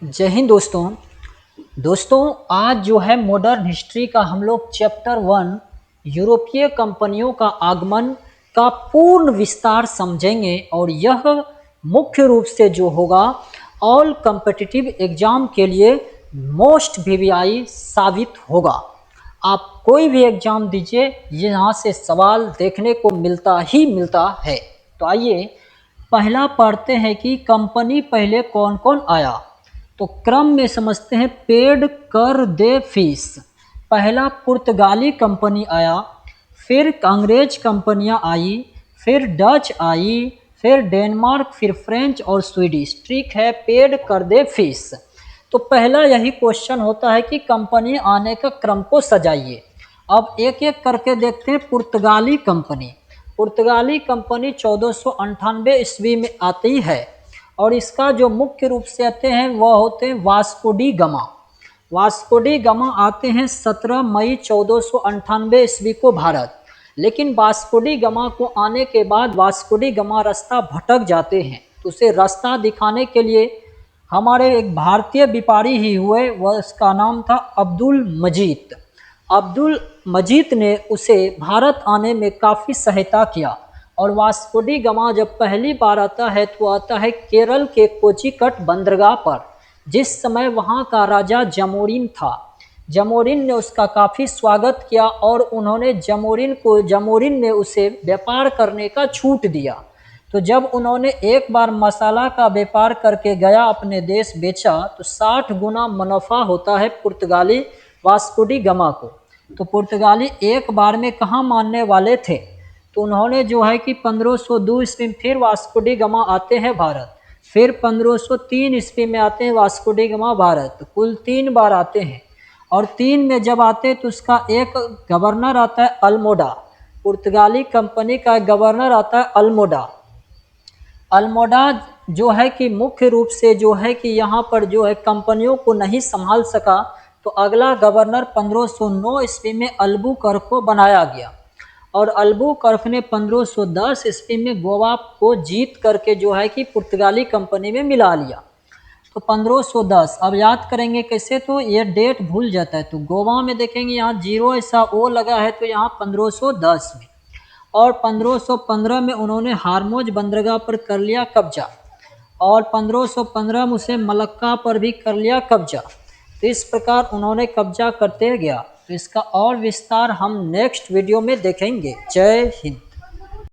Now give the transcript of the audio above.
जय हिंद दोस्तों आज जो है मॉडर्न हिस्ट्री का हम लोग चैप्टर 1 यूरोपीय कंपनियों का आगमन का पूर्ण विस्तार समझेंगे और यह मुख्य रूप से जो होगा ऑल कॉम्पिटिटिव एग्जाम के लिए मोस्ट वीवीआई साबित होगा। आप कोई भी एग्जाम दीजिए, यहाँ से सवाल देखने को मिलता ही मिलता है। तो आइए पहला पढ़ते हैं कि कंपनी पहले कौन कौन आया। तो क्रम में समझते हैं। पेड कर दे फीस, पहला पुर्तगाली कंपनी आया, फिर अंग्रेज कंपनियां आई, फिर डच आई, फिर डेनमार्क, फिर फ्रेंच और स्वीडिश। ठीक है, पेड कर दे फीस। तो पहला यही क्वेश्चन होता है कि कंपनी आने का क्रम को सजाइए। अब एक एक करके देखते हैं। पुर्तगाली कंपनी 1498 ईस्वी में आती है और इसका जो मुख्य रूप से आते हैं वह होते हैं वास्को डी गामा आते हैं 17 मई 1498 ईस्वी को भारत। लेकिन वास्को डी गामा को आने के बाद वास्को डी गामा रास्ता भटक जाते हैं, तो उसे रास्ता दिखाने के लिए हमारे एक भारतीय व्यापारी ही हुए, वह उसका नाम था अब्दुल मजीद ने उसे भारत आने में काफ़ी सहायता किया। और वास्को डी गामा जब पहली बार आता है तो आता है केरल के कोचिकट बंदरगाह पर, जिस समय वहाँ का राजा जमोरिन था। जमोरिन ने उसका काफ़ी स्वागत किया और उन्होंने जमोरिन ने उसे व्यापार करने का छूट दिया। तो जब उन्होंने एक बार मसाला का व्यापार करके गया अपने देश बेचा तो 60 गुना मुनाफा होता है पुर्तगाली वास्को डी गामा को। तो पुर्तगाली एक बार में कहाँ मानने वाले थे, तो उन्होंने जो है कि 1502 ईस्वी में फिर वास्को डी गामा आते हैं भारत, फिर 1503 ईस्वी में आते हैं वास्को डी गामा भारत। तो कुल 3 बार आते हैं और 3 में जब आते हैं तो उसका एक गवर्नर आता है अल्मोडा। पुर्तगाली कंपनी का गवर्नर आता है अल्मोडा जो है कि मुख्य रूप से जो है कि यहाँ पर जो है कंपनियों को नहीं संभाल सका, तो अगला गवर्नर 1509 ईस्वी में अल्बुकर्क को बनाया गया और अल्बुकर्क ने 1510 ईस्वी में गोवा को जीत करके जो है कि पुर्तगाली कंपनी में मिला लिया। तो 1510 अब याद करेंगे कैसे, तो ये डेट भूल जाता है। तो गोवा में देखेंगे यहाँ 0 ऐसा ओ लगा है, तो यहाँ 1510 में। और 1515 में उन्होंने हारमोज बंदरगाह पर कर लिया कब्जा और 1515 में उसे मलक्का पर भी कर लिया कब्जा। तो इस प्रकार उन्होंने कब्जा करते गया। तो इसका और विस्तार हम नेक्स्ट वीडियो में देखेंगे। जय हिंद।